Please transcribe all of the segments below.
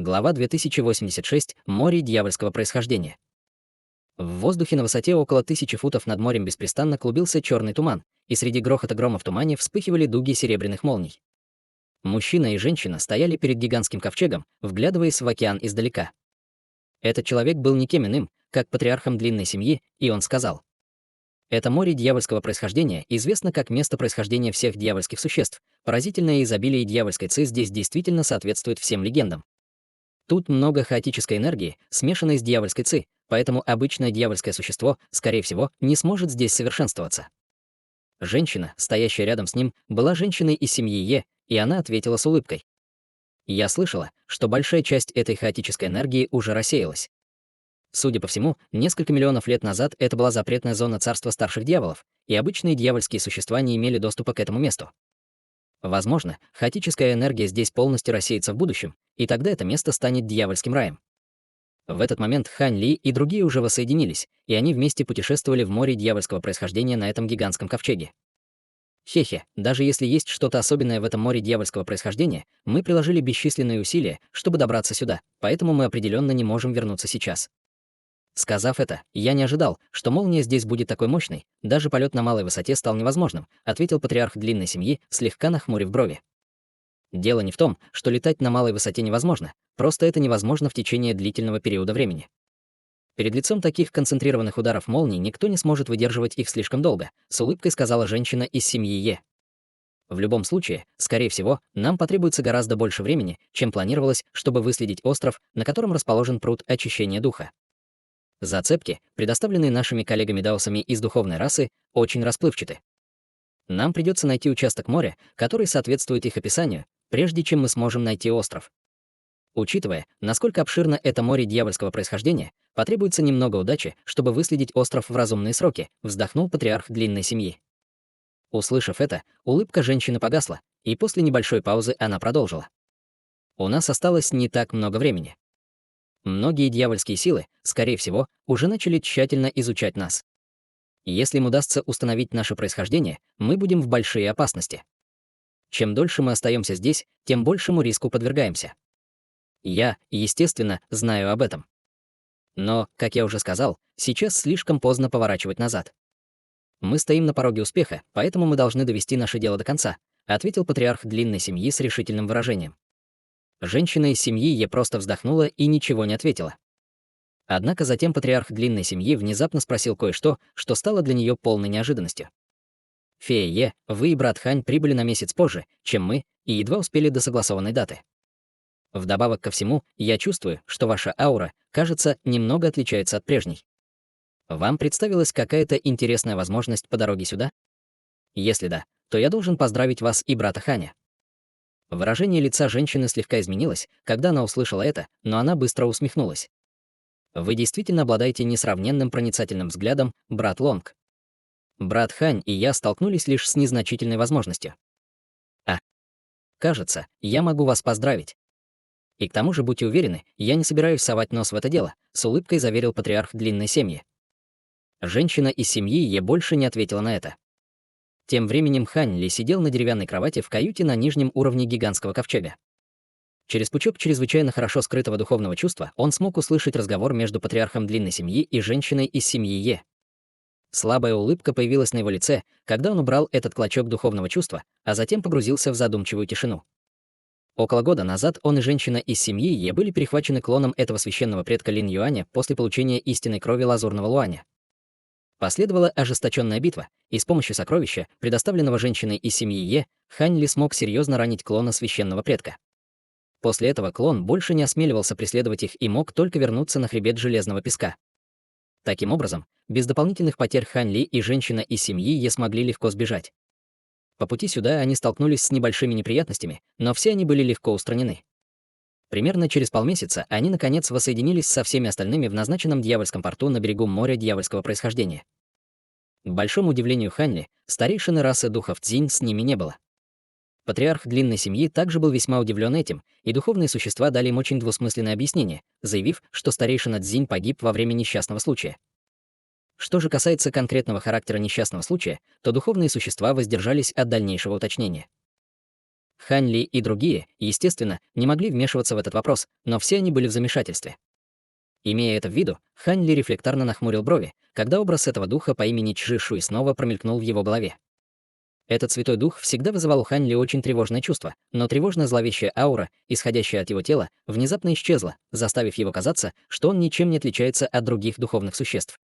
Глава 2086. Море дьявольского происхождения. В воздухе на высоте около 1000 футов над морем беспрестанно клубился черный туман, и среди грохота грома в тумане вспыхивали дуги серебряных молний. Мужчина и женщина стояли перед гигантским ковчегом, вглядываясь в океан издалека. Этот человек был никем иным, как патриархом длинной семьи, и он сказал: «Это море дьявольского происхождения известно как место происхождения всех дьявольских существ. Поразительное изобилие дьявольской ци здесь действительно соответствует всем легендам. Тут много хаотической энергии, смешанной с дьявольской ци, поэтому обычное дьявольское существо, скорее всего, не сможет здесь совершенствоваться». Женщина, стоящая рядом с ним, была женщиной из семьи Е, и она ответила с улыбкой: «Я слышала, что большая часть этой хаотической энергии уже рассеялась. Судя по всему, несколько миллионов лет назад это была запретная зона царства старших дьяволов, и обычные дьявольские существа не имели доступа к этому месту. Возможно, хаотическая энергия здесь полностью рассеется в будущем, и тогда это место станет дьявольским раем». В этот момент Хань Ли и другие уже воссоединились, и они вместе путешествовали в море дьявольского происхождения на этом гигантском ковчеге. Хе-хе, даже если есть что-то особенное в этом море дьявольского происхождения, мы приложили бесчисленные усилия, чтобы добраться сюда, поэтому мы определенно не можем вернуться сейчас. Сказав это, я не ожидал, что молния здесь будет такой мощной, даже полет на малой высоте стал невозможным, ответил патриарх длинной семьи, слегка нахмурив брови. Дело не в том, что летать на малой высоте невозможно, просто это невозможно в течение длительного периода времени. Перед лицом таких концентрированных ударов молний никто не сможет выдерживать их слишком долго, с улыбкой сказала женщина из семьи Е. В любом случае, скорее всего, нам потребуется гораздо больше времени, чем планировалось, чтобы выследить остров, на котором расположен пруд очищения духа. Зацепки, предоставленные нашими коллегами-даосами из духовной расы, очень расплывчаты. Нам придется найти участок моря, который соответствует их описанию, прежде чем мы сможем найти остров. Учитывая, насколько обширно это море дьявольского происхождения, потребуется немного удачи, чтобы выследить остров в разумные сроки, вздохнул патриарх длинной семьи. Услышав это, улыбка женщины погасла, и после небольшой паузы она продолжила: «У нас осталось не так много времени. Многие дьявольские силы, скорее всего, уже начали тщательно изучать нас. Если им удастся установить наше происхождение, мы будем в большой опасности. Чем дольше мы остаемся здесь, тем большему риску подвергаемся. Я, естественно, знаю об этом. Но, как я уже сказал, сейчас слишком поздно поворачивать назад. Мы стоим на пороге успеха, поэтому мы должны довести наше дело до конца», ответил патриарх длинной семьи с решительным выражением. Женщина из семьи Е просто вздохнула и ничего не ответила. Однако затем патриарх длинной семьи внезапно спросил кое-что, что стало для нее полной неожиданностью. «Фея Е, вы и брат Хань прибыли на месяц позже, чем мы, и едва успели до согласованной даты. Вдобавок ко всему, я чувствую, что ваша аура, кажется, немного отличается от прежней. Вам представилась какая-то интересная возможность по дороге сюда? Если да, то я должен поздравить вас и брата Ханя». Выражение лица женщины слегка изменилось, когда она услышала это, но она быстро усмехнулась. «Вы действительно обладаете несравненным проницательным взглядом, брат Лонг. Брат Хань и я столкнулись лишь с незначительной возможностью. Кажется, я могу вас поздравить. И к тому же, будьте уверены, я не собираюсь совать нос в это дело», с улыбкой заверил патриарх длинной семьи. Женщина из семьи Е больше не ответила на это. Тем временем Хань Ли сидел на деревянной кровати в каюте на нижнем уровне гигантского ковчега. Через пучок чрезвычайно хорошо скрытого духовного чувства он смог услышать разговор между патриархом длинной семьи и женщиной из семьи Е. Слабая улыбка появилась на его лице, когда он убрал этот клочок духовного чувства, а затем погрузился в задумчивую тишину. Около года назад он и женщина из семьи Е были перехвачены клоном этого священного предка Линь Юаня после получения истинной крови лазурного Луаня. Последовала ожесточенная битва, и с помощью сокровища, предоставленного женщиной из семьи Е, Хань Ли смог серьезно ранить клона священного предка. После этого клон больше не осмеливался преследовать их и мог только вернуться на хребет железного песка. Таким образом, без дополнительных потерь Хань Ли и женщина из семьи Е смогли легко сбежать. По пути сюда они столкнулись с небольшими неприятностями, но все они были легко устранены. Примерно через полмесяца они, наконец, воссоединились со всеми остальными в назначенном дьявольском порту на берегу моря дьявольского происхождения. К большому удивлению Хань Ли, старейшины расы духов Цзинь с ними не было. Патриарх длинной семьи также был весьма удивлен этим, и духовные существа дали им очень двусмысленное объяснение, заявив, что старейшина Цзинь погиб во время несчастного случая. Что же касается конкретного характера несчастного случая, то духовные существа воздержались от дальнейшего уточнения. Хань Ли и другие, естественно, не могли вмешиваться в этот вопрос, но все они были в замешательстве. Имея это в виду, Хань Ли рефлекторно нахмурил брови, когда образ этого духа по имени Чжи Шуй снова промелькнул в его голове. Этот святой дух всегда вызывал у Хань Ли очень тревожное чувство, но тревожно-зловещая аура, исходящая от его тела, внезапно исчезла, заставив его казаться, что он ничем не отличается от других духовных существ.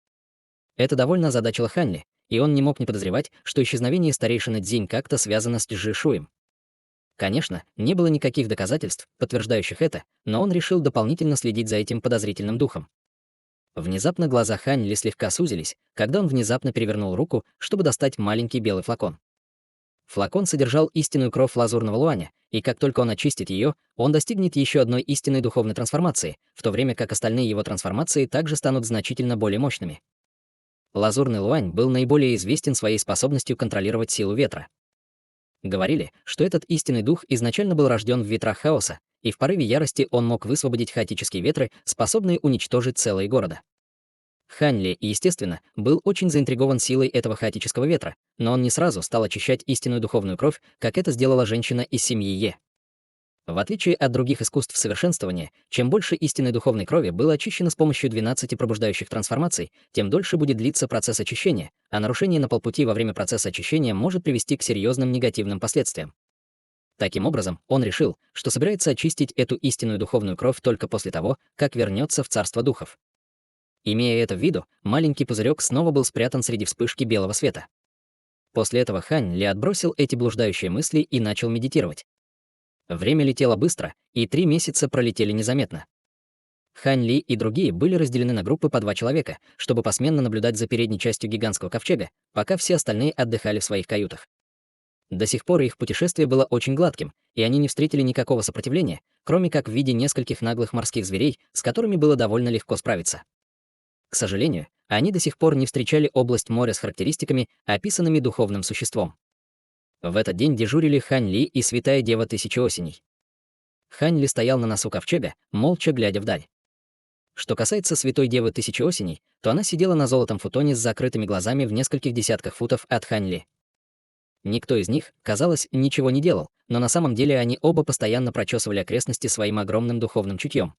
Это довольно озадачило Хань Ли, и он не мог не подозревать, что исчезновение старейшины Цзинь как-то связано с Чжи Шуем. Конечно, не было никаких доказательств, подтверждающих это, но он решил дополнительно следить за этим подозрительным духом. Внезапно глаза Хань Ли слегка сузились, когда он внезапно перевернул руку, чтобы достать маленький белый флакон. Флакон содержал истинную кровь лазурного луаня, и как только он очистит ее, он достигнет еще одной истинной духовной трансформации, в то время как остальные его трансформации также станут значительно более мощными. Лазурный луань был наиболее известен своей способностью контролировать силу ветра. Говорили, что этот истинный дух изначально был рожден в ветрах хаоса, и в порыве ярости он мог высвободить хаотические ветры, способные уничтожить целые города. Хань Ли, естественно, был очень заинтригован силой этого хаотического ветра, но он не сразу стал очищать истинную духовную кровь, как это сделала женщина из семьи Е. В отличие от других искусств совершенствования, чем больше истинной духовной крови было очищено с помощью 12 пробуждающих трансформаций, тем дольше будет длиться процесс очищения, а нарушение на полпути во время процесса очищения может привести к серьезным негативным последствиям. Таким образом, он решил, что собирается очистить эту истинную духовную кровь только после того, как вернется в царство духов. Имея это в виду, маленький пузырек снова был спрятан среди вспышки белого света. После этого Хань Ли отбросил эти блуждающие мысли и начал медитировать. Время летело быстро, и 3 месяца пролетели незаметно. Хань Ли и другие были разделены на группы по 2 человека, чтобы посменно наблюдать за передней частью гигантского ковчега, пока все остальные отдыхали в своих каютах. До сих пор их путешествие было очень гладким, и они не встретили никакого сопротивления, кроме как в виде нескольких наглых морских зверей, с которыми было довольно легко справиться. К сожалению, они до сих пор не встречали область моря с характеристиками, описанными духовным существом. В этот день дежурили Хань Ли и Святая Дева Тысячи Осеней. Хань Ли стоял на носу ковчега, молча глядя вдаль. Что касается Святой Девы Тысячи Осеней, то она сидела на золотом футоне с закрытыми глазами в нескольких десятках футов от Хань Ли. Никто из них, казалось, ничего не делал, но на самом деле они оба постоянно прочесывали окрестности своим огромным духовным чутьем.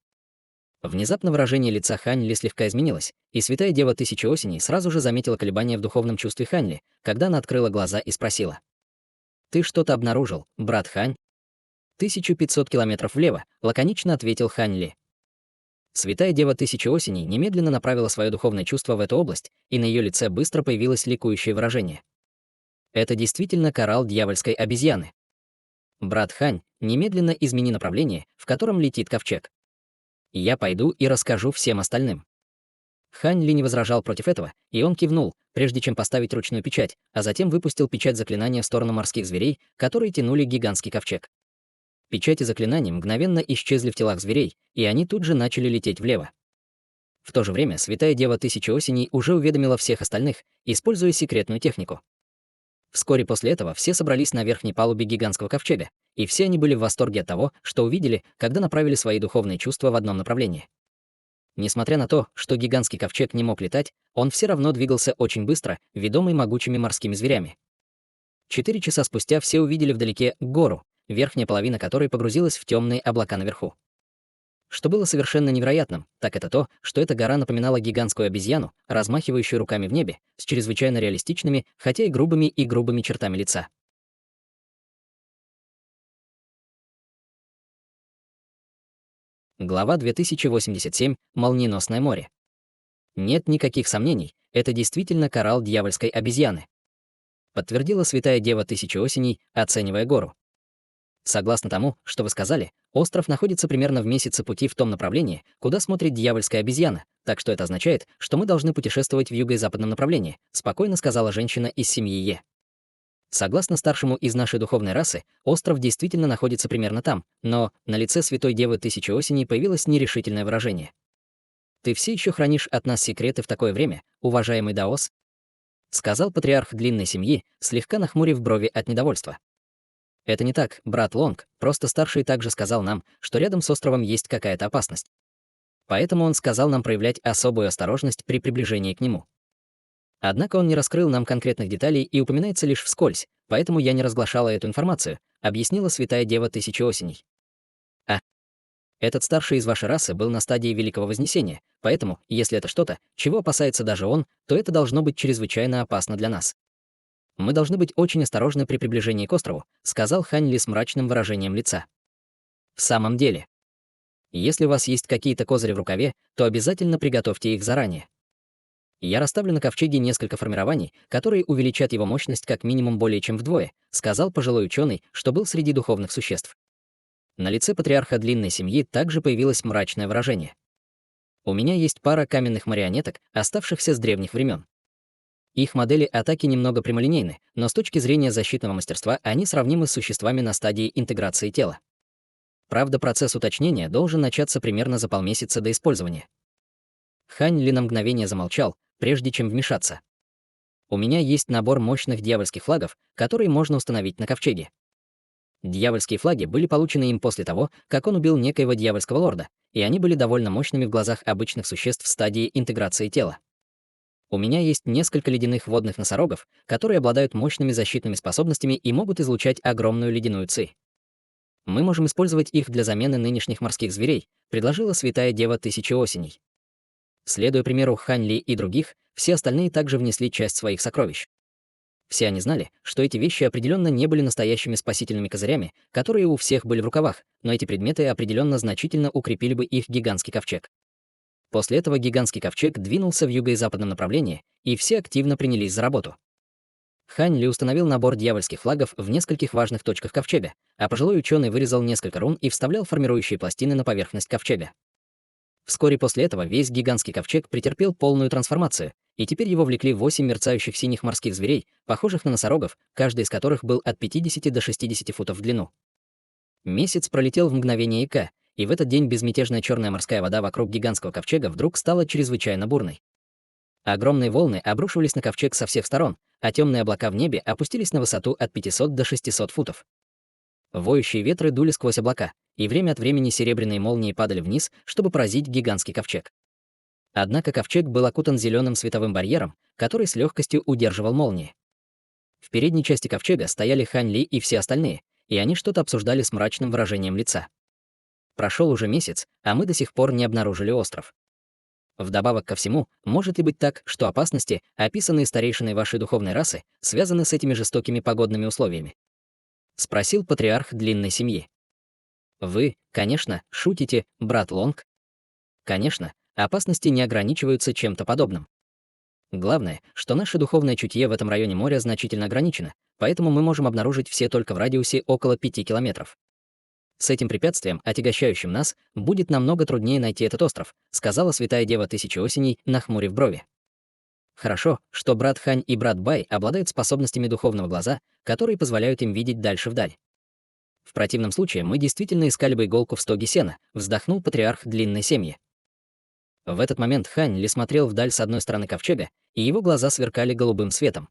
Внезапно выражение лица Хань Ли слегка изменилось, и Святая Дева Тысячи Осеней сразу же заметила колебания в духовном чувстве Хань Ли, когда она открыла глаза и спросила: «Ты что-то обнаружил, брат Хань?» «1500 километров влево», — лаконично ответил Хань Ли. Святая Дева Тысячи Осеней немедленно направила свое духовное чувство в эту область, и на ее лице быстро появилось ликующее выражение. Это действительно коралл дьявольской обезьяны. «Брат Хань, немедленно измени направление, в котором летит ковчег. Я пойду и расскажу всем остальным». Хань Ли не возражал против этого, и он кивнул, прежде чем поставить ручную печать, а затем выпустил печать заклинания в сторону морских зверей, которые тянули гигантский ковчег. Печати заклинаний мгновенно исчезли в телах зверей, и они тут же начали лететь влево. В то же время Святая Дева Тысячи Осеней уже уведомила всех остальных, используя секретную технику. Вскоре после этого все собрались на верхней палубе гигантского ковчега, и все они были в восторге от того, что увидели, когда направили свои духовные чувства в одном направлении. Несмотря на то, что гигантский ковчег не мог летать, он все равно двигался очень быстро, ведомый могучими морскими зверями. 4 часа спустя все увидели вдалеке гору, верхняя половина которой погрузилась в темные облака наверху. Что было совершенно невероятным, так это то, что эта гора напоминала гигантскую обезьяну, размахивающую руками в небе, с чрезвычайно реалистичными, хотя и грубыми чертами лица. Глава 2087. Молниеносное море. Нет никаких сомнений, это действительно коралл дьявольской обезьяны, подтвердила Святая Дева Тысячи Осеней, оценивая гору. Согласно тому, что вы сказали, остров находится примерно в месяце пути в том направлении, куда смотрит дьявольская обезьяна, так что это означает, что мы должны путешествовать в юго-западном направлении, спокойно сказала женщина из семьи Е. Согласно старшему из нашей духовной расы, остров действительно находится примерно там, но на лице Святой Девы Тысячи Осеней появилось нерешительное выражение. «Ты все еще хранишь от нас секреты в такое время, уважаемый Даос?» — сказал патриарх длинной семьи, слегка нахмурив брови от недовольства. «Это не так, брат Лонг, просто старший также сказал нам, что рядом с островом есть какая-то опасность. Поэтому он сказал нам проявлять особую осторожность при приближении к нему. Однако он не раскрыл нам конкретных деталей и упоминается лишь вскользь, поэтому я не разглашала эту информацию, объяснила святая дева Тысячи Осеней. А этот старший из вашей расы был на стадии Великого Вознесения, поэтому, если это что-то, чего опасается даже он, то это должно быть чрезвычайно опасно для нас. Мы должны быть очень осторожны при приближении к острову, сказал Хань Ли с мрачным выражением лица. В самом деле, если у вас есть какие-то козыри в рукаве, то обязательно приготовьте их заранее. Я расставлю на ковчеге несколько формирований, которые увеличат его мощность как минимум более чем вдвое, сказал пожилой ученый, что был среди духовных существ. На лице патриарха длинной семьи также появилось мрачное выражение. У меня есть пара каменных марионеток, оставшихся с древних времен. Их модели атаки немного прямолинейны, но с точки зрения защитного мастерства они сравнимы с существами на стадии интеграции тела. Правда, процесс уточнения должен начаться примерно за полмесяца до использования. Хань Ли на мгновение замолчал, прежде чем вмешаться. У меня есть набор мощных дьявольских флагов, которые можно установить на ковчеге. Дьявольские флаги были получены им после того, как он убил некоего дьявольского лорда, и они были довольно мощными в глазах обычных существ в стадии интеграции тела. У меня есть несколько ледяных водных носорогов, которые обладают мощными защитными способностями и могут излучать огромную ледяную ци. Мы можем использовать их для замены нынешних морских зверей, предложила святая дева Тысячи Осеней. Следуя примеру Хань Ли и других, все остальные также внесли часть своих сокровищ. Все они знали, что эти вещи определенно не были настоящими спасительными козырями, которые у всех были в рукавах, но эти предметы определенно значительно укрепили бы их гигантский ковчег. После этого гигантский ковчег двинулся в юго-западном направлении, и все активно принялись за работу. Хань Ли установил набор дьявольских флагов в нескольких важных точках ковчега, а пожилой ученый вырезал несколько рун и вставлял формирующие пластины на поверхность ковчега. Вскоре после этого весь гигантский ковчег претерпел полную трансформацию, и теперь его влекли 8 мерцающих синих морских зверей, похожих на носорогов, каждый из которых был от 50 до 60 футов в длину. Месяц пролетел в мгновение ока, и в этот день безмятежная черная морская вода вокруг гигантского ковчега вдруг стала чрезвычайно бурной. Огромные волны обрушивались на ковчег со всех сторон, а темные облака в небе опустились на высоту от 500 до 600 футов. Воющие ветры дули сквозь облака, и время от времени серебряные молнии падали вниз, чтобы поразить гигантский ковчег. Однако ковчег был окутан зеленым световым барьером, который с легкостью удерживал молнии. В передней части ковчега стояли Хань Ли и все остальные, и они что-то обсуждали с мрачным выражением лица. Прошел уже месяц, а мы до сих пор не обнаружили остров. Вдобавок ко всему, может ли быть так, что опасности, описанные старейшиной вашей духовной расы, связаны с этими жестокими погодными условиями? Спросил патриарх длинной семьи. Вы, конечно, шутите, брат Лонг. Конечно, опасности не ограничиваются чем-то подобным. Главное, что наше духовное чутье в этом районе моря значительно ограничено, поэтому мы можем обнаружить все только в радиусе около 5 километров. С этим препятствием, отягощающим нас, будет намного труднее найти этот остров, сказала святая дева Тысячи Осеней, нахмурив брови. Хорошо, что брат Хань и брат Бай обладают способностями духовного глаза, которые позволяют им видеть дальше вдаль. В противном случае мы действительно искали бы иголку в стоге сена, вздохнул патриарх длинной семьи. В этот момент Хань Ли смотрел вдаль с одной стороны ковчега, и его глаза сверкали голубым светом.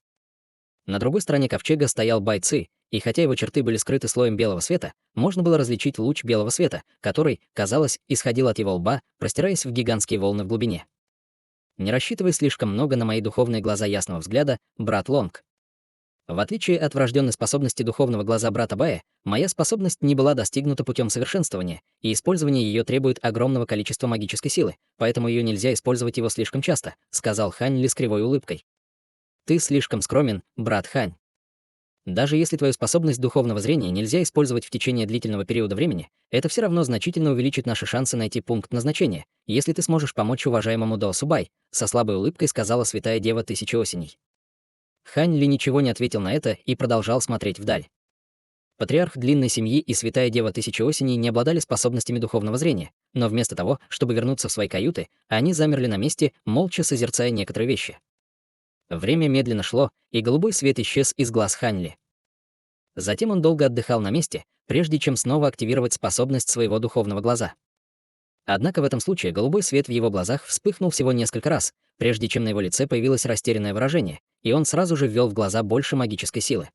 На другой стороне ковчега стоял Бай Ци, и хотя его черты были скрыты слоем белого света, можно было различить луч белого света, который, казалось, исходил от его лба, простираясь в гигантские волны в глубине. Не рассчитывай слишком много на мои духовные глаза ясного взгляда, брат Лонг. В отличие от врожденной способности духовного глаза брата Бая, моя способность не была достигнута путем совершенствования, и использование ее требует огромного количества магической силы, поэтому ее нельзя использовать его слишком часто, сказал Хань Ли с кривой улыбкой. Ты слишком скромен, брат Хань. Даже если твою способность духовного зрения нельзя использовать в течение длительного периода времени, это все равно значительно увеличит наши шансы найти пункт назначения, если ты сможешь помочь уважаемому Дао Субай, со слабой улыбкой сказала святая дева Тысячи Осеней. Хань Ли ничего не ответил на это и продолжал смотреть вдаль. Патриарх длинной семьи и святая дева Тысячи Осеней не обладали способностями духовного зрения, но вместо того, чтобы вернуться в свои каюты, они замерли на месте, молча созерцая некоторые вещи. Время медленно шло, и голубой свет исчез из глаз Хань Ли. Затем он долго отдыхал на месте, прежде чем снова активировать способность своего духовного глаза. Однако в этом случае голубой свет в его глазах вспыхнул всего несколько раз, прежде чем на его лице появилось растерянное выражение, и он сразу же ввел в глаза больше магической силы.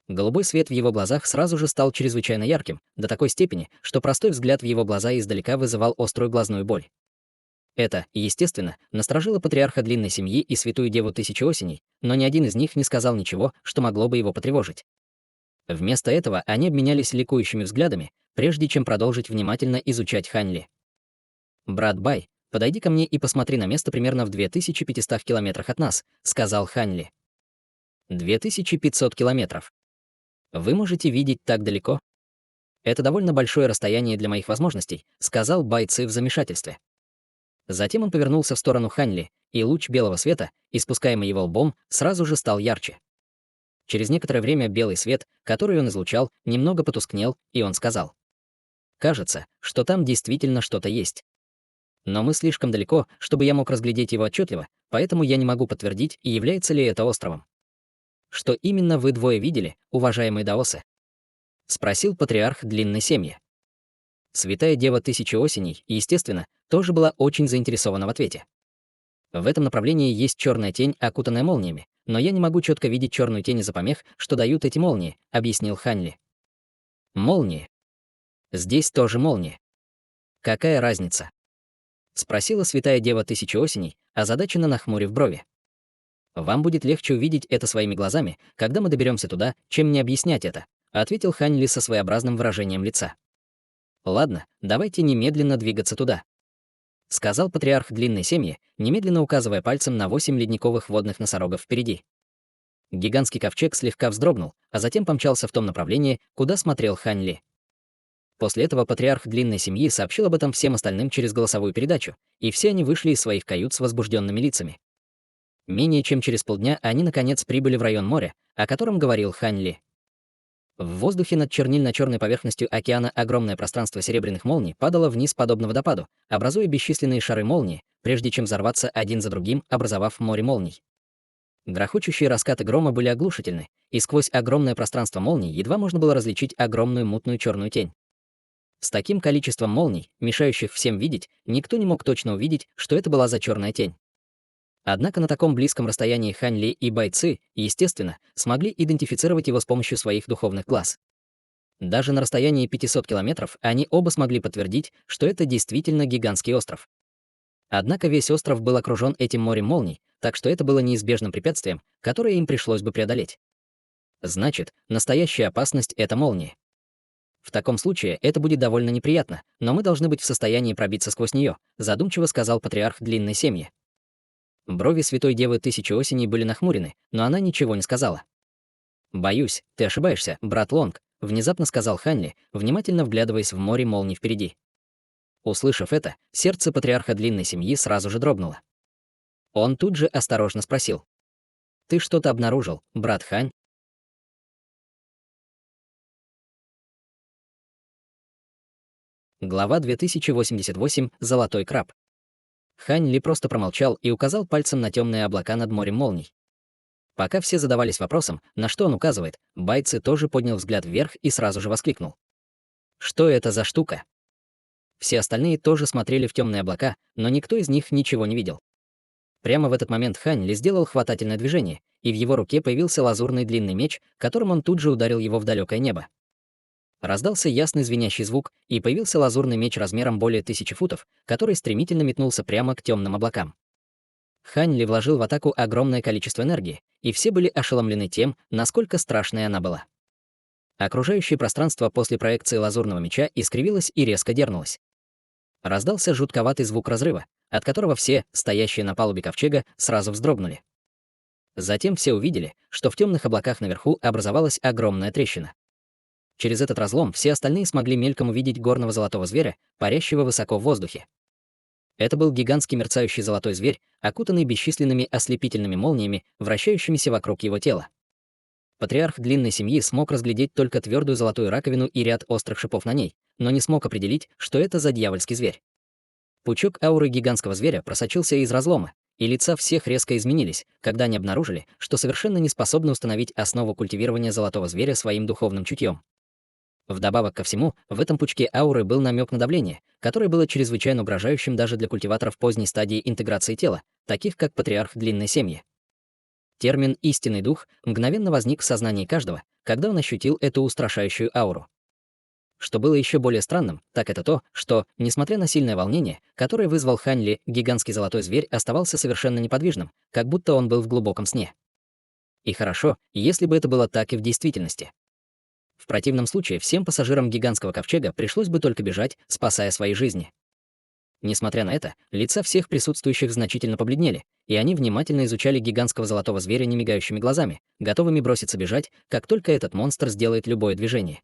Голубой свет в его глазах сразу же стал чрезвычайно ярким, до такой степени, что простой взгляд в его глаза издалека вызывал острую глазную боль. Это, естественно, насторожило патриарха длинной семьи и святую деву Тысячи Осеней, но ни один из них не сказал ничего, что могло бы его потревожить. Вместо этого они обменялись ликующими взглядами, прежде чем продолжить внимательно изучать Ханьли. «Брат Бай, подойди ко мне и посмотри на место примерно в 2500 километрах от нас», — сказал Ханьли. 2500 километров. Вы можете видеть так далеко? Это довольно большое расстояние для моих возможностей, сказал Бай Ци в замешательстве. Затем он повернулся в сторону Ханьли, и луч белого света, испускаемый его лбом, сразу же стал ярче. Через некоторое время белый свет, который он излучал, немного потускнел, и он сказал: «Кажется, что там действительно что-то есть. Но мы слишком далеко, чтобы я мог разглядеть его отчетливо, поэтому я не могу подтвердить, и является ли это островом». «Что именно вы двое видели, уважаемые даосы?» — спросил патриарх длинной семьи. Святая Дева Тысячи Осеней, естественно, тоже была очень заинтересована в ответе. В этом направлении есть черная тень, окутанная молниями, но я не могу четко видеть черную тень из-за помех, что дают эти молнии, объяснил Ханьли. Молнии. Здесь тоже молнии. Какая разница? Спросила Святая Дева Тысячи Осеней, озадаченно нахмурив брови. Вам будет легче увидеть это своими глазами, когда мы доберемся туда, чем не объяснять это, ответил Ханьли со своеобразным выражением лица. Ладно, давайте немедленно двигаться туда, сказал патриарх длинной семьи, немедленно указывая пальцем на 8 ледниковых водных носорогов впереди. Гигантский ковчег слегка вздрогнул, а затем помчался в том направлении, куда смотрел Ханьли. После этого патриарх длинной семьи сообщил об этом всем остальным через голосовую передачу, и все они вышли из своих кают с возбужденными лицами. Менее чем через полдня они, наконец, прибыли в район моря, о котором говорил Ханьли. В воздухе над чернильно-черной поверхностью океана огромное пространство серебряных молний падало вниз подобно водопаду, образуя бесчисленные шары молнии, прежде чем взорваться один за другим, образовав море молний. Грохочущие раскаты грома были оглушительны, и сквозь огромное пространство молний едва можно было различить огромную мутную черную тень. С таким количеством молний, мешающих всем видеть, никто не мог точно увидеть, что это была за черная тень. Однако на таком близком расстоянии Ханьли и Бай Ци, естественно, смогли идентифицировать его с помощью своих духовных глаз. Даже на расстоянии 500 километров они оба смогли подтвердить, что это действительно гигантский остров. Однако весь остров был окружен этим морем молний, так что это было неизбежным препятствием, которое им пришлось бы преодолеть. Значит, настоящая опасность — это молнии. В таком случае это будет довольно неприятно, но мы должны быть в состоянии пробиться сквозь нее, задумчиво сказал патриарх длинной семьи. Брови Святой Девы Тысячи Осеней были нахмурены, но она ничего не сказала. «Боюсь, ты ошибаешься, брат Лонг», — внезапно сказал Ханьли, внимательно вглядываясь в море молний впереди. Услышав это, сердце патриарха длинной семьи сразу же дрогнуло. Он тут же осторожно спросил: «Ты что-то обнаружил, брат Хань?» Глава 2088. Золотой краб. Хань Ли просто промолчал и указал пальцем на темные облака над морем молний. Пока все задавались вопросом, на что он указывает, Бай Ци тоже поднял взгляд вверх и сразу же воскликнул: «Что это за штука?» Все остальные тоже смотрели в темные облака, но никто из них ничего не видел. Прямо в этот момент Хань Ли сделал хватательное движение, и в его руке появился лазурный длинный меч, которым он тут же ударил его в далекое небо. Раздался ясный звенящий звук, и появился лазурный меч размером более 1000 футов, который стремительно метнулся прямо к темным облакам. Хань Ли вложил в атаку огромное количество энергии, и все были ошеломлены тем, насколько страшной она была. Окружающее пространство после проекции лазурного меча искривилось и резко дернулось. Раздался жутковатый звук разрыва, от которого все, стоящие на палубе ковчега, сразу вздрогнули. Затем все увидели, что в темных облаках наверху образовалась огромная трещина. Через этот разлом все остальные смогли мельком увидеть горного золотого зверя, парящего высоко в воздухе. Это был гигантский мерцающий золотой зверь, окутанный бесчисленными ослепительными молниями, вращающимися вокруг его тела. Патриарх длинной семьи смог разглядеть только твердую золотую раковину и ряд острых шипов на ней, но не смог определить, что это за дьявольский зверь. Пучок ауры гигантского зверя просочился из разлома, и лица всех резко изменились, когда они обнаружили, что совершенно не способны установить основу культивирования золотого зверя своим духовным чутьем. Вдобавок ко всему, в этом пучке ауры был намек на давление, которое было чрезвычайно угрожающим даже для культиваторов поздней стадии интеграции тела, таких как патриарх длинной семьи. Термин «истинный дух» мгновенно возник в сознании каждого, когда он ощутил эту устрашающую ауру. Что было еще более странным, так это то, что, несмотря на сильное волнение, которое вызвал Хань Ли, гигантский золотой зверь оставался совершенно неподвижным, как будто он был в глубоком сне. И хорошо, если бы это было так и в действительности. В противном случае всем пассажирам гигантского ковчега пришлось бы только бежать, спасая свои жизни. Несмотря на это, лица всех присутствующих значительно побледнели, и они внимательно изучали гигантского золотого зверя немигающими глазами, готовыми броситься бежать, как только этот монстр сделает любое движение.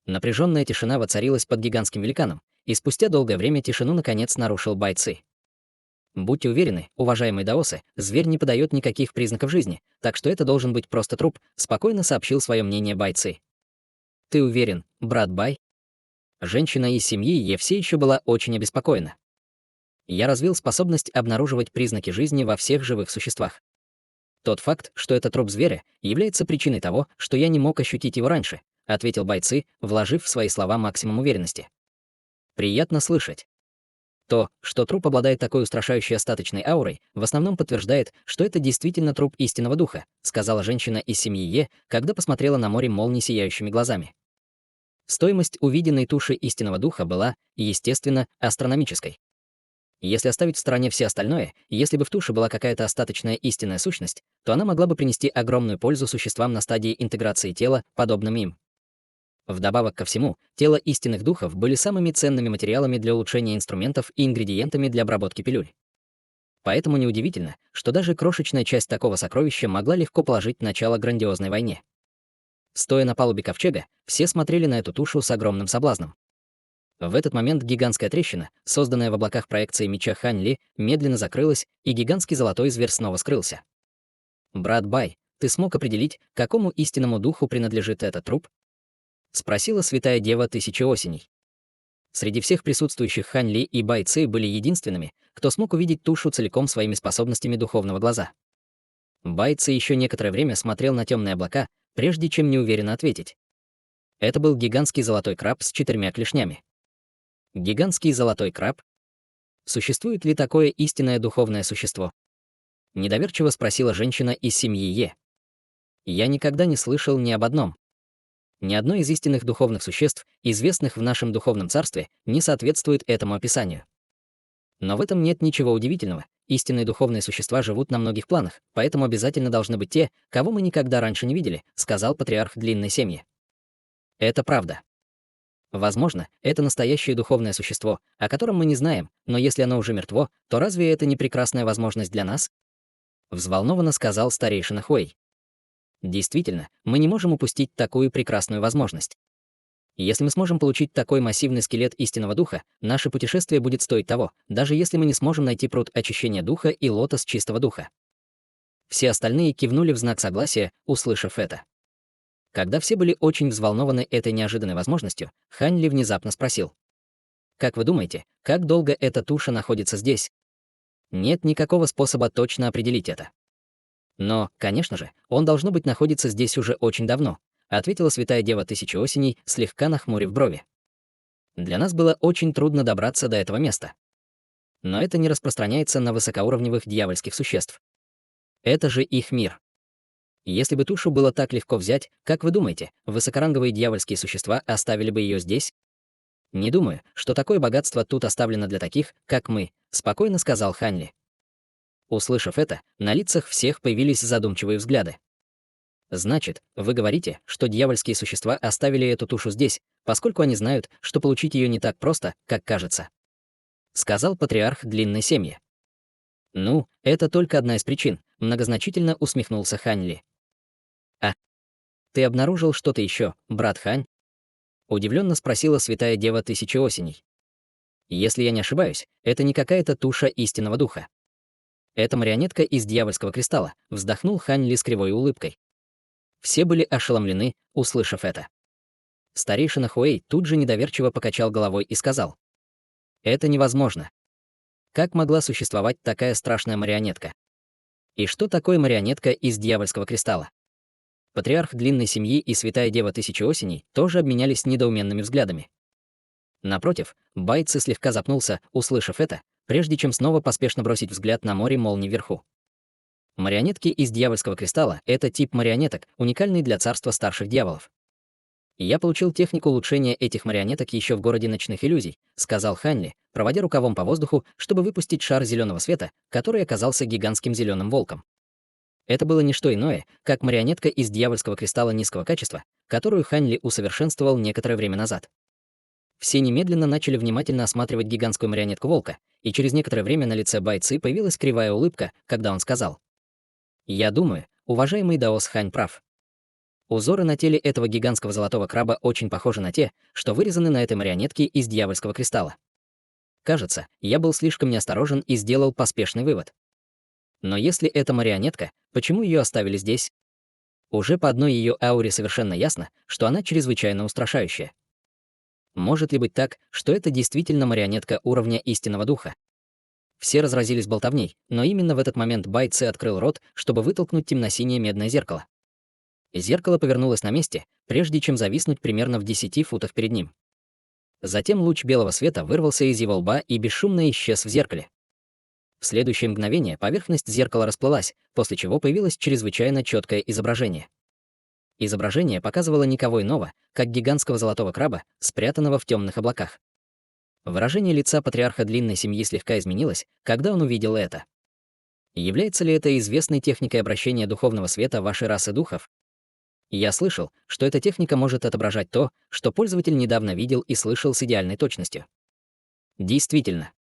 Напряженная тишина воцарилась под гигантским великаном, и спустя долгое время тишину наконец нарушил Бай Ци. Будьте уверены, уважаемые даосы, зверь не подает никаких признаков жизни, так что это должен быть просто труп, спокойно сообщил свое мнение Бай Ци. Ты уверен, брат Бай? Женщина из семьи Е все еще была очень обеспокоена. Я развил способность обнаруживать признаки жизни во всех живых существах. Тот факт, что это труп зверя, является причиной того, что я не мог ощутить его раньше, ответил Бай Ци, вложив в свои слова максимум уверенности. Приятно слышать. То, что труп обладает такой устрашающей остаточной аурой, в основном подтверждает, что это действительно труп истинного духа, сказала женщина из семьи Е, когда посмотрела на море молний сияющими глазами. Стоимость увиденной туши истинного духа была, естественно, астрономической. Если оставить в стороне все остальное, если бы в туше была какая-то остаточная истинная сущность, то она могла бы принести огромную пользу существам на стадии интеграции тела, подобным им. Вдобавок ко всему, тела истинных духов были самыми ценными материалами для улучшения инструментов и ингредиентами для обработки пилюль. Поэтому неудивительно, что даже крошечная часть такого сокровища могла легко положить начало грандиозной войне. Стоя на палубе ковчега, все смотрели на эту тушу с огромным соблазном. В этот момент гигантская трещина, созданная в облаках проекции меча Хань Ли, медленно закрылась, и гигантский золотой зверь снова скрылся. «Брат Бай, ты смог определить, какому истинному духу принадлежит этот труп?» — спросила святая дева Тысячи Осеней. Среди всех присутствующих Хань Ли и Бай Ци были единственными, кто смог увидеть тушу целиком своими способностями духовного глаза. Бай Ци еще некоторое время смотрел на темные облака, прежде чем неуверенно ответить. Это был гигантский золотой краб с 4 клешнями. Гигантский золотой краб? Существует ли такое истинное духовное существо? Недоверчиво спросила женщина из семьи Е. Я никогда не слышал ни об одном. Ни одно из истинных духовных существ, известных в нашем духовном царстве, не соответствует этому описанию. Но в этом нет ничего удивительного. Истинные духовные существа живут на многих планах, поэтому обязательно должны быть те, кого мы никогда раньше не видели, сказал патриарх длинной семьи. Это правда. Возможно, это настоящее духовное существо, о котором мы не знаем, но если оно уже мертво, то разве это не прекрасная возможность для нас? Взволнованно сказал старейшина Хуэй. Действительно, мы не можем упустить такую прекрасную возможность. Если мы сможем получить такой массивный скелет истинного духа, наше путешествие будет стоить того, даже если мы не сможем найти пруд очищения духа и лотос чистого духа. Все остальные кивнули в знак согласия, услышав это. Когда все были очень взволнованы этой неожиданной возможностью, Хань Ли внезапно спросил. «Как вы думаете, как долго эта туша находится здесь?» Нет никакого способа точно определить это. Но, конечно же, он, должно быть, находится здесь уже очень давно, ответила святая дева Тысячи Осеней, слегка нахмурив брови. Для нас было очень трудно добраться до этого места. Но это не распространяется на высокоуровневых дьявольских существ. Это же их мир. Если бы тушу было так легко взять, как вы думаете, высокоранговые дьявольские существа оставили бы ее здесь? Не думаю, что такое богатство тут оставлено для таких, как мы, спокойно сказал Хань Ли. Услышав это, на лицах всех появились задумчивые взгляды. Значит, вы говорите, что дьявольские существа оставили эту тушу здесь, поскольку они знают, что получить ее не так просто, как кажется, сказал патриарх длинной семьи. Ну, это только одна из причин, многозначительно усмехнулся Хань Ли. А ты обнаружил что-то еще, брат Хань? Удивленно спросила святая дева Тысячи Осеней. Если я не ошибаюсь, это не какая-то туша истинного духа. Это марионетка из дьявольского кристалла, вздохнул Хань Ли с кривой улыбкой. Все были ошеломлены, услышав это. Старейшина Хуэй тут же недоверчиво покачал головой и сказал. Это невозможно. Как могла существовать такая страшная марионетка? И что такое марионетка из дьявольского кристалла? Патриарх длинной семьи и святая дева Тысячи Осеней тоже обменялись недоуменными взглядами. Напротив, Бай Ци слегка запнулся, услышав это, прежде чем снова поспешно бросить взгляд на море молний вверху. Марионетки из дьявольского кристалла — это тип марионеток, уникальный для царства старших дьяволов. «Я получил технику улучшения этих марионеток еще в городе ночных иллюзий», — сказал Ханли, проводя рукавом по воздуху, чтобы выпустить шар зеленого света, который оказался гигантским зеленым волком. Это было не что иное, как марионетка из дьявольского кристалла низкого качества, которую Ханли усовершенствовал некоторое время назад. Все немедленно начали внимательно осматривать гигантскую марионетку волка, и через некоторое время на лице Байцы появилась кривая улыбка, когда он сказал: «Я думаю, уважаемый Даос Хань прав. Узоры на теле этого гигантского золотого краба очень похожи на те, что вырезаны на этой марионетке из дьявольского кристалла. Кажется, я был слишком неосторожен и сделал поспешный вывод. Но если это марионетка, почему ее оставили здесь? Уже по одной ее ауре совершенно ясно, что она чрезвычайно устрашающая. Может ли быть так, что это действительно марионетка уровня истинного духа?» Все разразились болтовней, но именно в этот момент Байци открыл рот, чтобы вытолкнуть темно-синее медное зеркало. Зеркало повернулось на месте, прежде чем зависнуть примерно в 10 футах перед ним. Затем луч белого света вырвался из его лба и бесшумно исчез в зеркале. В следующее мгновение поверхность зеркала расплылась, после чего появилось чрезвычайно четкое изображение. Изображение показывало никого иного, как гигантского золотого краба, спрятанного в темных облаках. Выражение лица патриарха длинной семьи слегка изменилось, когда он увидел это. Является ли это известной техникой обращения духовного света вашей расы духов? Я слышал, что эта техника может отображать то, что пользователь недавно видел и слышал с идеальной точностью. Действительно.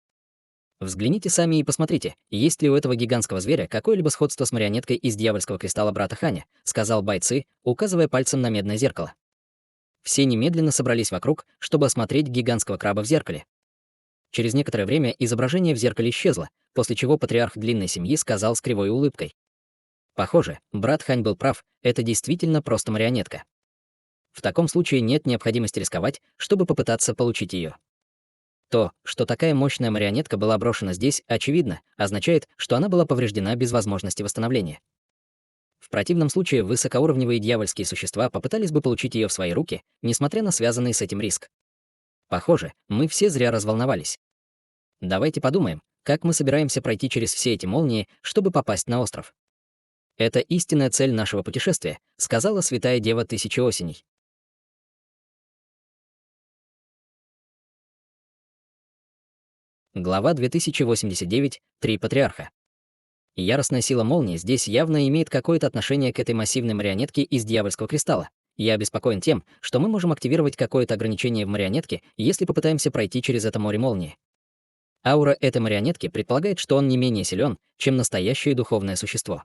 Взгляните сами и посмотрите, есть ли у этого гигантского зверя какое-либо сходство с марионеткой из дьявольского кристалла брата Ханя, сказал Байци, указывая пальцем на медное зеркало. Все немедленно собрались вокруг, чтобы осмотреть гигантского краба в зеркале. Через некоторое время изображение в зеркале исчезло, после чего патриарх длинной семьи сказал с кривой улыбкой: «Похоже, брат Хань был прав, это действительно просто марионетка. В таком случае нет необходимости рисковать, чтобы попытаться получить ее. То, что такая мощная марионетка была брошена здесь, очевидно, означает, что она была повреждена без возможности восстановления. В противном случае высокоуровневые дьявольские существа попытались бы получить ее в свои руки, несмотря на связанный с этим риск. Похоже, мы все зря разволновались. Давайте подумаем, как мы собираемся пройти через все эти молнии, чтобы попасть на остров. Это истинная цель нашего путешествия, сказала святая дева Тысячи Осеней. Глава 2089. Три патриарха. Яростная сила молнии здесь явно имеет какое-то отношение к этой массивной марионетке из дьявольского кристалла. Я обеспокоен тем, что мы можем активировать какое-то ограничение в марионетке, если попытаемся пройти через это море молнии. Аура этой марионетки предполагает, что он не менее силен, чем настоящее духовное существо.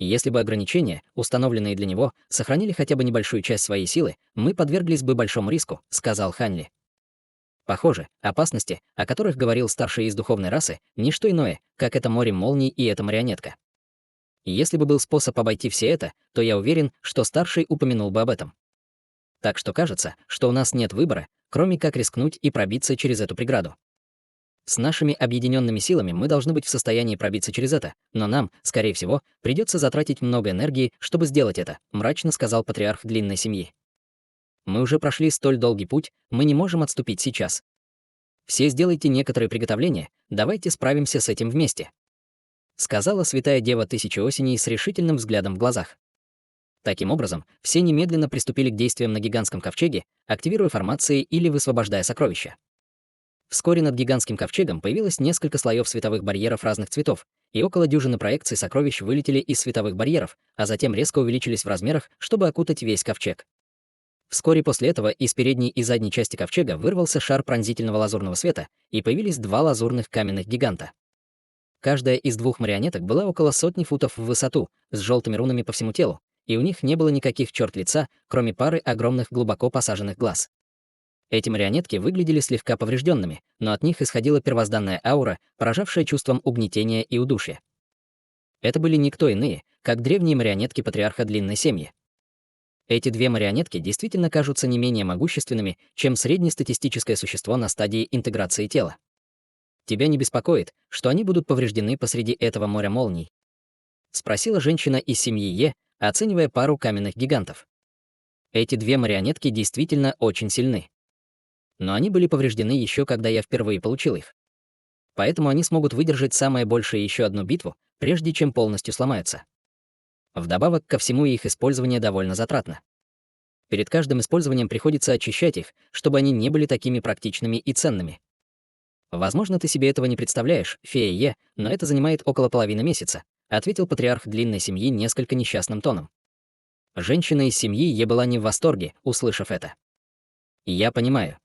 Если бы ограничения, установленные для него, сохранили хотя бы небольшую часть своей силы, мы подверглись бы большому риску, сказал Ханли. Похоже, опасности, о которых говорил старший из духовной расы, не что иное, как это море молний и эта марионетка. Если бы был способ обойти все это, то я уверен, что старший упомянул бы об этом. Так что кажется, что у нас нет выбора, кроме как рискнуть и пробиться через эту преграду. С нашими объединенными силами мы должны быть в состоянии пробиться через это, но нам, скорее всего, придется затратить много энергии, чтобы сделать это, мрачно сказал патриарх длинной семьи. Мы уже прошли столь долгий путь, мы не можем отступить сейчас. Все сделайте некоторые приготовления, давайте справимся с этим вместе, сказала святая дева Тысячи Осеней с решительным взглядом в глазах. Таким образом, все немедленно приступили к действиям на гигантском ковчеге, активируя формации или высвобождая сокровища. Вскоре над гигантским ковчегом появилось несколько слоев световых барьеров разных цветов, и около дюжины проекций сокровищ вылетели из световых барьеров, а затем резко увеличились в размерах, чтобы окутать весь ковчег. Вскоре после этого из передней и задней части ковчега вырвался шар пронзительного лазурного света, и появились два лазурных каменных гиганта. Каждая из двух марионеток была около 100 футов в высоту, с желтыми рунами по всему телу, и у них не было никаких черт лица, кроме пары огромных глубоко посаженных глаз. Эти марионетки выглядели слегка поврежденными, но от них исходила первозданная аура, поражавшая чувством угнетения и удушья. Это были никто иные, как древние марионетки патриарха длинной семьи. Эти две марионетки действительно кажутся не менее могущественными, чем среднестатистическое существо на стадии интеграции тела. Тебя не беспокоит, что они будут повреждены посреди этого моря молний? Спросила женщина из семьи Е, оценивая пару каменных гигантов. Эти две марионетки действительно очень сильны. Но они были повреждены еще когда я впервые получил их. Поэтому они смогут выдержать самое большее еще одну битву, прежде чем полностью сломаются. Вдобавок ко всему их использование довольно затратно. Перед каждым использованием приходится очищать их, чтобы они не были такими практичными и ценными. Возможно, ты себе этого не представляешь, фея Е, но это занимает около половины месяца, ответил патриарх длинной семьи несколько несчастным тоном. Женщина из семьи Е была не в восторге, услышав это. Я понимаю.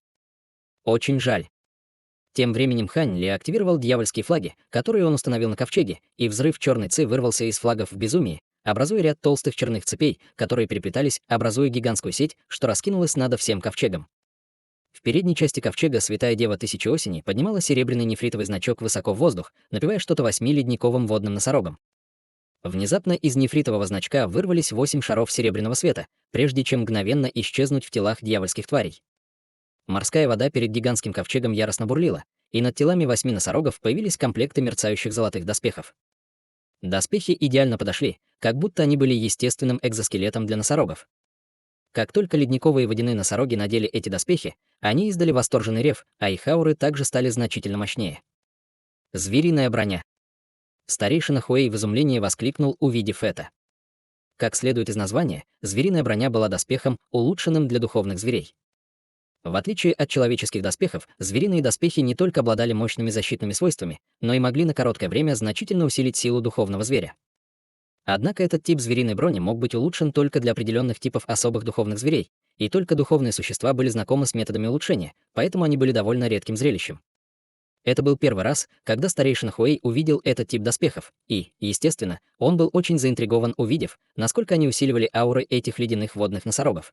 Очень жаль. Тем временем Хань Ли активировал дьявольские флаги, которые он установил на ковчеге, и взрыв черной ци вырвался из флагов в безумии, образуя ряд толстых черных цепей, которые переплетались, образуя гигантскую сеть, что раскинулась над всем ковчегом. В передней части ковчега Святая Дева Тысячи Осени поднимала серебряный нефритовый значок высоко в воздух, напевая что-то 8 ледниковым водным носорогам. Внезапно из нефритового значка вырвались 8 шаров серебряного света, прежде чем мгновенно исчезнуть в телах дьявольских тварей. Морская вода перед гигантским ковчегом яростно бурлила, и над телами 8 носорогов появились комплекты мерцающих золотых доспехов. Доспехи идеально подошли, как будто они были естественным экзоскелетом для носорогов. Как только ледниковые водяные носороги надели эти доспехи, они издали восторженный рев, а их ауры также стали значительно мощнее. Звериная броня. Старейшина Хуэй в изумлении воскликнул, увидев это. Как следует из названия, звериная броня была доспехом, улучшенным для духовных зверей. В отличие от человеческих доспехов, звериные доспехи не только обладали мощными защитными свойствами, но и могли на короткое время значительно усилить силу духовного зверя. Однако этот тип звериной брони мог быть улучшен только для определенных типов особых духовных зверей, и только духовные существа были знакомы с методами улучшения, поэтому они были довольно редким зрелищем. Это был первый раз, когда старейшина Хуэй увидел этот тип доспехов, и, естественно, он был очень заинтригован, увидев, насколько они усиливали ауры этих ледяных водных носорогов.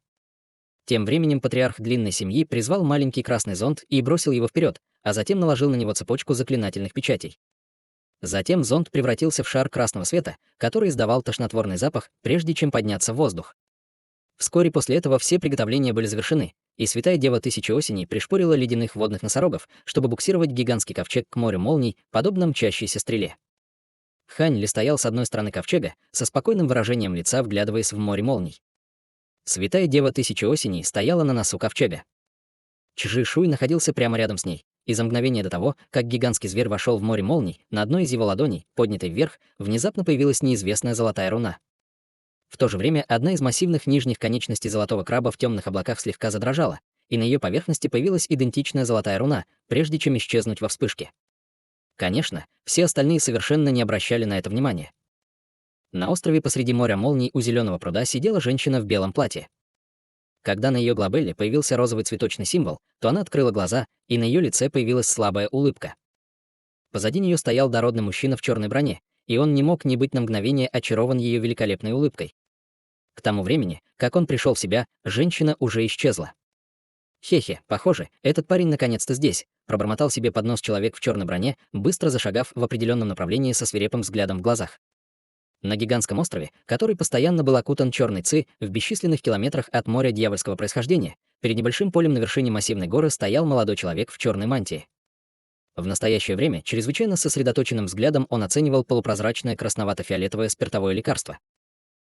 Тем временем патриарх длинной семьи призвал маленький красный зонт и бросил его вперед, а затем наложил на него цепочку заклинательных печатей. Затем зонт превратился в шар красного света, который издавал тошнотворный запах, прежде чем подняться в воздух. Вскоре после этого все приготовления были завершены, и Святая Дева Тысячи Осеней пришпорила ледяных водных носорогов, чтобы буксировать гигантский ковчег к морю молний, подобно мчащейся стреле. Хань Ли стоял с одной стороны ковчега, со спокойным выражением лица вглядываясь в море молний. Святая Дева Тысячи Осеней стояла на носу ковчега. Чжи Шуй находился прямо рядом с ней, и за мгновение до того, как гигантский зверь вошел в море молний, на одной из его ладоней, поднятой вверх, внезапно появилась неизвестная золотая руна. В то же время одна из массивных нижних конечностей золотого краба в темных облаках слегка задрожала, и на ее поверхности появилась идентичная золотая руна, прежде чем исчезнуть во вспышке. Конечно, все остальные совершенно не обращали на это внимания. На острове посреди моря молний у зеленого пруда сидела женщина в белом платье. Когда на ее глобелле появился розовый цветочный символ, то она открыла глаза, и на ее лице появилась слабая улыбка. Позади нее стоял дородный мужчина в черной броне, и он не мог не быть на мгновение очарован ее великолепной улыбкой. К тому времени, как он пришел в себя, женщина уже исчезла. «Хе-хе, похоже, этот парень наконец-то здесь», пробормотал себе под нос человек в черной броне, быстро зашагав в определенном направлении со свирепым взглядом в глазах. На гигантском острове, который постоянно был окутан черной ци, в бесчисленных километрах от моря дьявольского происхождения, перед небольшим полем на вершине массивной горы стоял молодой человек в черной мантии. В настоящее время чрезвычайно сосредоточенным взглядом он оценивал полупрозрачное красновато-фиолетовое спиртовое лекарство.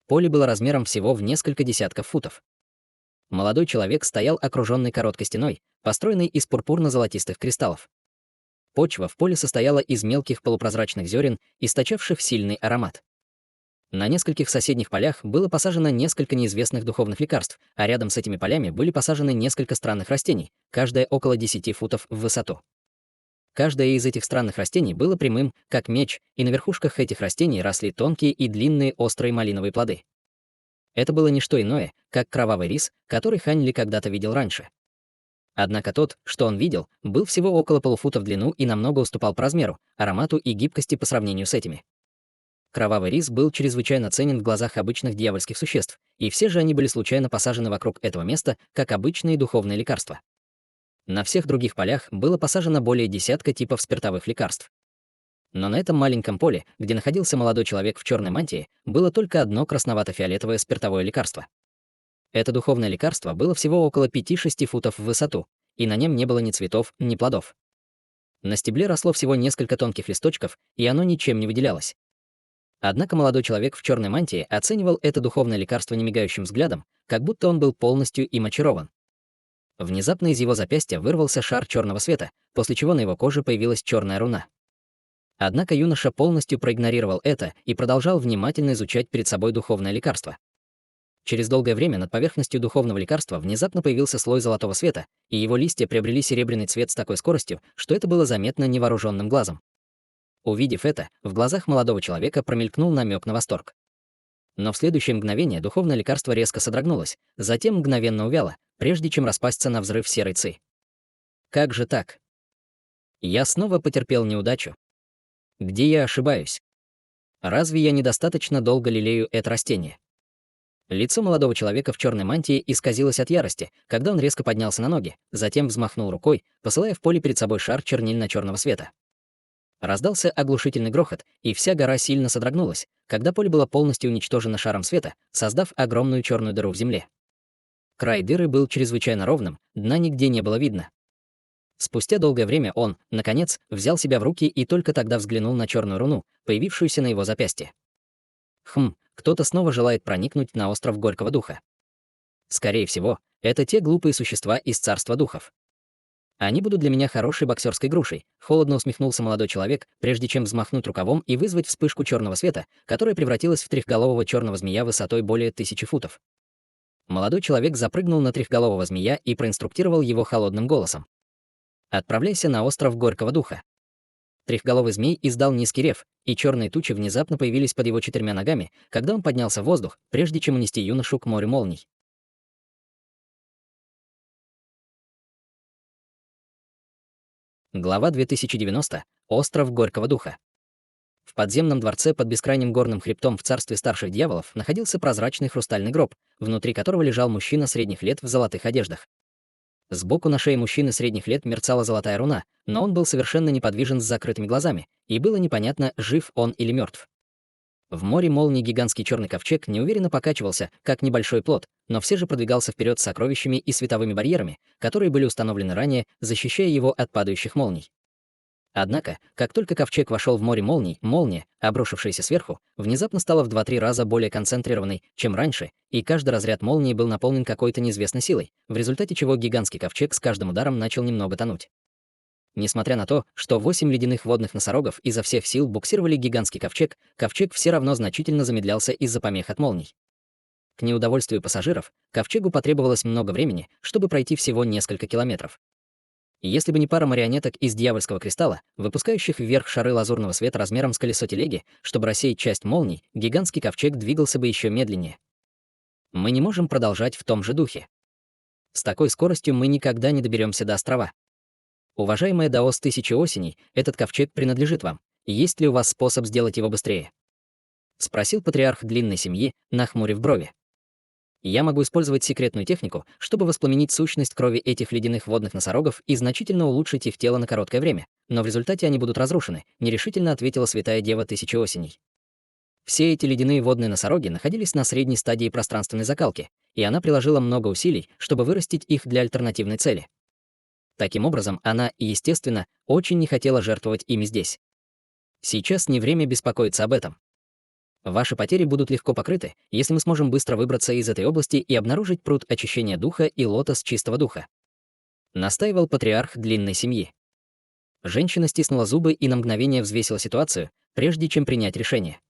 Поле было размером всего в несколько десятков футов. Молодой человек стоял окруженный короткой стеной, построенной из пурпурно-золотистых кристаллов. Почва в поле состояла из мелких полупрозрачных зерен, источавших сильный аромат. На нескольких соседних полях было посажено несколько неизвестных духовных лекарств, а рядом с этими полями были посажены несколько странных растений, каждое около 10 футов в высоту. Каждое из этих странных растений было прямым, как меч, и на верхушках этих растений росли тонкие и длинные острые малиновые плоды. Это было не что иное, как кровавый рис, который Хань Ли когда-то видел раньше. Однако тот, что он видел, был всего около полуфута в длину и намного уступал по размеру, аромату и гибкости по сравнению с этими. Кровавый рис был чрезвычайно ценен в глазах обычных дьявольских существ, и все же они были случайно посажены вокруг этого места, как обычные духовные лекарства. На всех других полях было посажено более десятка типов спиртовых лекарств. Но на этом маленьком поле, где находился молодой человек в черной мантии, было только одно красновато-фиолетовое спиртовое лекарство. Это духовное лекарство было всего около 5-6 футов в высоту, и на нем не было ни цветов, ни плодов. На стебле росло всего несколько тонких листочков, и оно ничем не выделялось. Однако молодой человек в черной мантии оценивал это духовное лекарство немигающим взглядом, как будто он был полностью им очарован. Внезапно из его запястья вырвался шар черного света, после чего на его коже появилась черная руна. Однако юноша полностью проигнорировал это и продолжал внимательно изучать перед собой духовное лекарство. Через долгое время над поверхностью духовного лекарства внезапно появился слой золотого света, и его листья приобрели серебряный цвет с такой скоростью, что это было заметно невооруженным глазом. Увидев это, в глазах молодого человека промелькнул намек на восторг. Но в следующее мгновение духовное лекарство резко содрогнулось, затем мгновенно увяло, прежде чем распасться на взрыв серой ци. Как же так? Я снова потерпел неудачу. Где я ошибаюсь? Разве я недостаточно долго лелею это растение? Лицо молодого человека в черной мантии исказилось от ярости, когда он резко поднялся на ноги, затем взмахнул рукой, посылая в поле перед собой шар чернильно-черного света. Раздался оглушительный грохот, и вся гора сильно содрогнулась, когда поле было полностью уничтожено шаром света, создав огромную черную дыру в земле. Край дыры был чрезвычайно ровным, дна нигде не было видно. Спустя долгое время он, наконец, взял себя в руки и только тогда взглянул на черную руну, появившуюся на его запястье. Кто-то снова желает проникнуть на остров Горького Духа. Скорее всего, это те глупые существа из царства духов. Они будут для меня хорошей боксерской грушей, холодно усмехнулся молодой человек, прежде чем взмахнуть рукавом и вызвать вспышку черного света, которая превратилась в трехголового черного змея высотой более 1000 футов. Молодой человек запрыгнул на трехголового змея и проинструктировал его холодным голосом. «Отправляйся на остров Горького Духа». Трехголовый змей издал низкий рев, и черные тучи внезапно появились под его 4 ногами, когда он поднялся в воздух, прежде чем унести юношу к морю молний. Глава 2090. Остров Горького Духа. В подземном дворце под бескрайним горным хребтом в царстве старших дьяволов находился прозрачный хрустальный гроб, внутри которого лежал мужчина средних лет в золотых одеждах. Сбоку на шее мужчины средних лет мерцала золотая руна, но он был совершенно неподвижен с закрытыми глазами, и было непонятно, жив он или мертв. В море молний гигантский черный ковчег неуверенно покачивался, как небольшой плот, но все же продвигался вперед с сокровищами и световыми барьерами, которые были установлены ранее, защищая его от падающих молний. Однако, как только ковчег вошел в море молний, молния, обрушившаяся сверху, внезапно стала в 2-3 раза более концентрированной, чем раньше, и каждый разряд молнии был наполнен какой-то неизвестной силой, в результате чего гигантский ковчег с каждым ударом начал немного тонуть. Несмотря на то, что 8 ледяных водных носорогов изо всех сил буксировали гигантский ковчег, ковчег все равно значительно замедлялся из-за помех от молний. К неудовольствию пассажиров, ковчегу потребовалось много времени, чтобы пройти всего несколько километров. Если бы не пара марионеток из дьявольского кристалла, выпускающих вверх шары лазурного света размером с колесо телеги, чтобы рассеять часть молний, гигантский ковчег двигался бы еще медленнее. Мы не можем продолжать в том же духе. С такой скоростью мы никогда не доберемся до острова. Уважаемая Даос Тысячи Осеней, этот ковчег принадлежит вам. Есть ли у вас способ сделать его быстрее? Спросил патриарх длинной семьи, нахмурив брови. Я могу использовать секретную технику, чтобы воспламенить сущность крови этих ледяных водных носорогов и значительно улучшить их тело на короткое время, но в результате они будут разрушены, нерешительно ответила святая Дева Тысячи Осеней. Все эти ледяные водные носороги находились на средней стадии пространственной закалки, и она приложила много усилий, чтобы вырастить их для альтернативной цели. Таким образом, она, естественно, очень не хотела жертвовать ими здесь. Сейчас не время беспокоиться об этом. Ваши потери будут легко покрыты, если мы сможем быстро выбраться из этой области и обнаружить пруд очищения духа и лотос чистого духа. Настаивал патриарх длинной семьи. Женщина стиснула зубы и на мгновение взвесила ситуацию, прежде чем принять решение.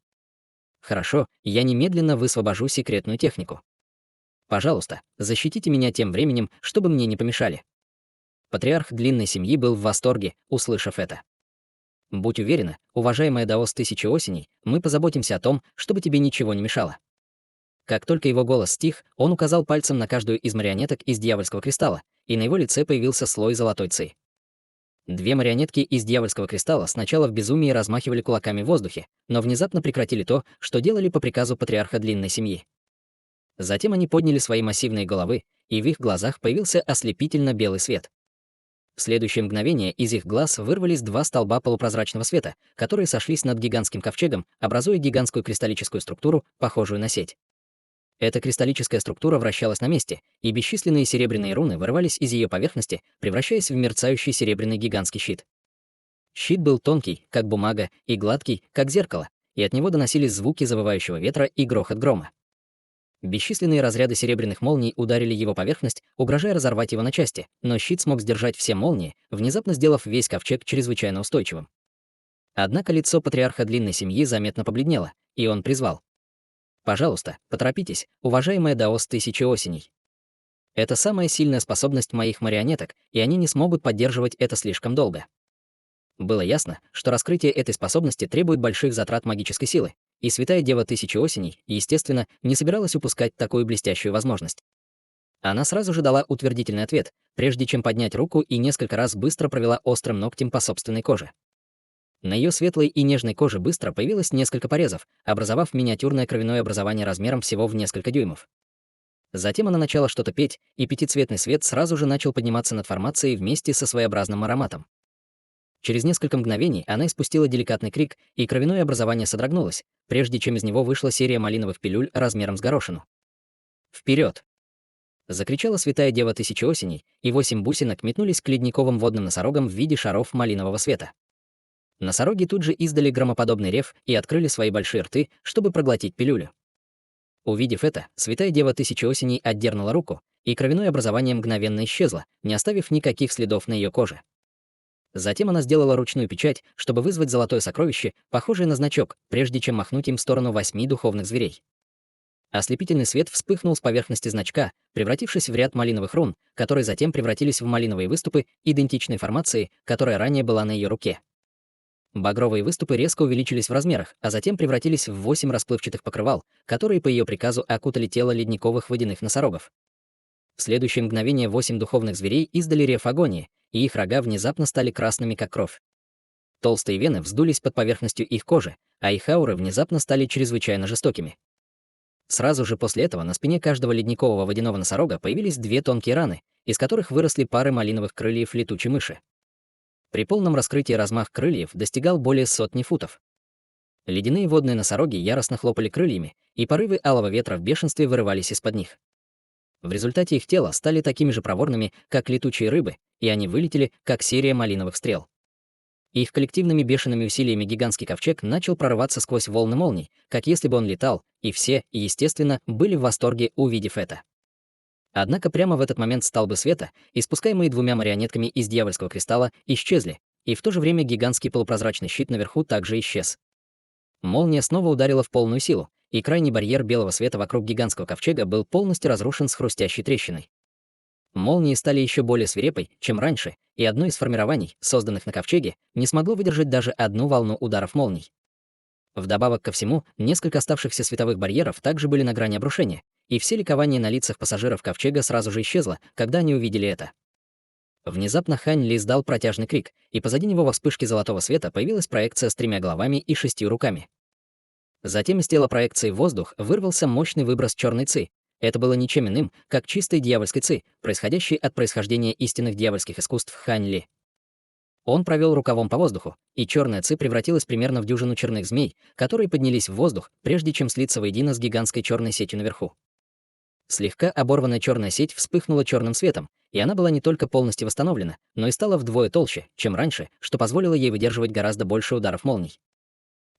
Хорошо, я немедленно высвобожу секретную технику. Пожалуйста, защитите меня тем временем, чтобы мне не помешали. Патриарх длинной семьи был в восторге, услышав это. Будь уверена, уважаемая Даос Тысячи Осеней, мы позаботимся о том, чтобы тебе ничего не мешало. Как только его голос стих, он указал пальцем на каждую из марионеток из дьявольского кристалла, и на его лице появился слой золотой ци. 2 марионетки из дьявольского кристалла сначала в безумии размахивали кулаками в воздухе, но внезапно прекратили то, что делали по приказу патриарха длинной семьи. Затем они подняли свои массивные головы, и в их глазах появился ослепительно белый свет. В следующее мгновение из их глаз вырвались 2 столба полупрозрачного света, которые сошлись над гигантским ковчегом, образуя гигантскую кристаллическую структуру, похожую на сеть. Эта кристаллическая структура вращалась на месте, и бесчисленные серебряные руны вырывались из ее поверхности, превращаясь в мерцающий серебряный гигантский щит. Щит был тонкий, как бумага, и гладкий, как зеркало, и от него доносились звуки завывающего ветра и грохот грома. Бесчисленные разряды серебряных молний ударили его поверхность, угрожая разорвать его на части, но щит смог сдержать все молнии, внезапно сделав весь ковчег чрезвычайно устойчивым. Однако лицо патриарха длинной семьи заметно побледнело, и он призвал. Пожалуйста, поторопитесь, уважаемая Даос Тысячи Осеней. Это самая сильная способность моих марионеток, и они не смогут поддерживать это слишком долго. Было ясно, что раскрытие этой способности требует больших затрат магической силы, и Святая Дева Тысячи Осеней, естественно, не собиралась упускать такую блестящую возможность. Она сразу же дала утвердительный ответ, прежде чем поднять руку и несколько раз быстро провела острым ногтем по собственной коже. На ее светлой и нежной коже быстро появилось несколько порезов, образовав миниатюрное кровяное образование размером всего в несколько дюймов. Затем она начала что-то петь, и пятицветный свет сразу же начал подниматься над формацией вместе со своеобразным ароматом. Через несколько мгновений она испустила деликатный крик, и кровяное образование содрогнулось, прежде чем из него вышла серия малиновых пилюль размером с горошину. «Вперед!» — закричала Святая Дева Тысячи Осеней, и 8 бусинок метнулись к ледниковым водным носорогам в виде шаров малинового света. Носороги тут же издали громоподобный рев и открыли свои большие рты, чтобы проглотить пилюлю. Увидев это, Святая Дева Тысячи Осеней отдернула руку, и кровяное образование мгновенно исчезло, не оставив никаких следов на ее коже. Затем она сделала ручную печать, чтобы вызвать золотое сокровище, похожее на значок, прежде чем махнуть им в сторону 8 духовных зверей. Ослепительный свет вспыхнул с поверхности значка, превратившись в ряд малиновых рун, которые затем превратились в малиновые выступы идентичной формации, которая ранее была на ее руке. Багровые выступы резко увеличились в размерах, а затем превратились в 8 расплывчатых покрывал, которые по ее приказу окутали тело ледниковых водяных носорогов. В следующее мгновение 8 духовных зверей издали рев агонии, и их рога внезапно стали красными, как кровь. Толстые вены вздулись под поверхностью их кожи, а их ауры внезапно стали чрезвычайно жестокими. Сразу же после этого на спине каждого ледникового водяного носорога появились 2 тонкие раны, из которых выросли пары малиновых крыльев летучей мыши. При полном раскрытии размах крыльев достигал более 100 футов. Ледяные водные носороги яростно хлопали крыльями, и порывы алого ветра в бешенстве вырывались из-под них. В результате их тела стали такими же проворными, как летучие рыбы, и они вылетели, как серия малиновых стрел. Их коллективными бешеными усилиями гигантский ковчег начал прорываться сквозь волны молний, как если бы он летал, и все, естественно, были в восторге, увидев это. Однако прямо в этот момент столбы света, испускаемые 2 марионетками из дьявольского кристалла, исчезли, и в то же время гигантский полупрозрачный щит наверху также исчез. Молния снова ударила в полную силу, и крайний барьер белого света вокруг гигантского ковчега был полностью разрушен с хрустящей трещиной. Молнии стали еще более свирепой, чем раньше, и одно из формирований, созданных на ковчеге, не смогло выдержать даже одну волну ударов молний. Вдобавок ко всему, несколько оставшихся световых барьеров также были на грани обрушения, и все ликование на лицах пассажиров ковчега сразу же исчезло, когда они увидели это. Внезапно Хань Ли издал протяжный крик, и позади него во вспышке золотого света появилась проекция с 3 головами и 6 руками. Затем из тела проекции в воздух вырвался мощный выброс черной ци. Это было ничем иным, как чистой дьявольской ци, происходящей от происхождения истинных дьявольских искусств Хань Ли. Он провел рукавом по воздуху, и черная ци превратилась примерно в дюжину черных змей, которые поднялись в воздух, прежде чем слиться воедино с гигантской черной сетью наверху. Слегка оборванная черная сеть вспыхнула черным светом, и она была не только полностью восстановлена, но и стала вдвое толще, чем раньше, что позволило ей выдерживать гораздо больше ударов молний.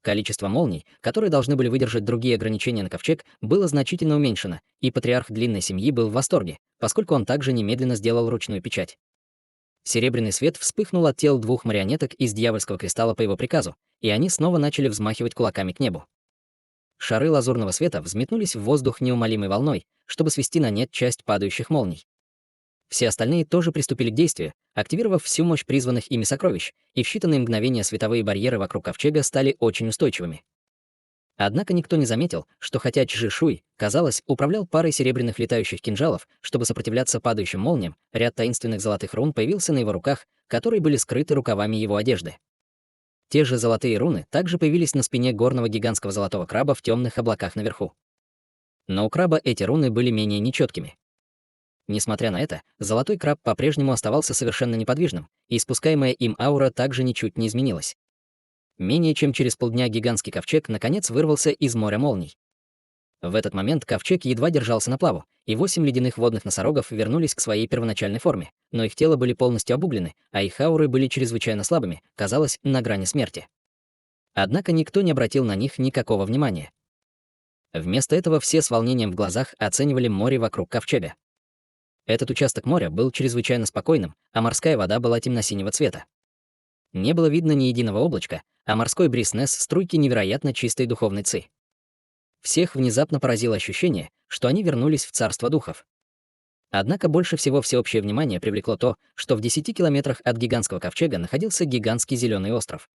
Количество молний, которые должны были выдержать другие ограничения на ковчег, было значительно уменьшено, и патриарх длинной семьи был в восторге, поскольку он также немедленно сделал ручную печать. Серебряный свет вспыхнул от тел 2 марионеток из дьявольского кристалла по его приказу, и они снова начали взмахивать кулаками к небу. Шары лазурного света взметнулись в воздух неумолимой волной, чтобы свести на нет часть падающих молний. Все остальные тоже приступили к действию, активировав всю мощь призванных ими сокровищ, и в считанные мгновения световые барьеры вокруг ковчега стали очень устойчивыми. Однако никто не заметил, что хотя Чжи Шуй, казалось, управлял парой серебряных летающих кинжалов, чтобы сопротивляться падающим молниям, ряд таинственных золотых рун появился на его руках, которые были скрыты рукавами его одежды. Те же золотые руны также появились на спине горного гигантского золотого краба в темных облаках наверху. Но у краба эти руны были менее нечеткими. Несмотря на это, золотой краб по-прежнему оставался совершенно неподвижным, и испускаемая им аура также ничуть не изменилась. Менее чем через полдня гигантский ковчег наконец вырвался из моря молний. В этот момент ковчег едва держался на плаву, и 8 ледяных водных носорогов вернулись к своей первоначальной форме, но их тела были полностью обуглены, а их ауры были чрезвычайно слабыми, казалось, на грани смерти. Однако никто не обратил на них никакого внимания. Вместо этого все с волнением в глазах оценивали море вокруг ковчега. Этот участок моря был чрезвычайно спокойным, а морская вода была темно-синего цвета. Не было видно ни единого облачка, а морской бриз нес струйки невероятно чистой духовной ци. Всех внезапно поразило ощущение, что они вернулись в царство духов. Однако больше всего всеобщее внимание привлекло то, что в 10 километрах от гигантского ковчега находился гигантский зеленый остров.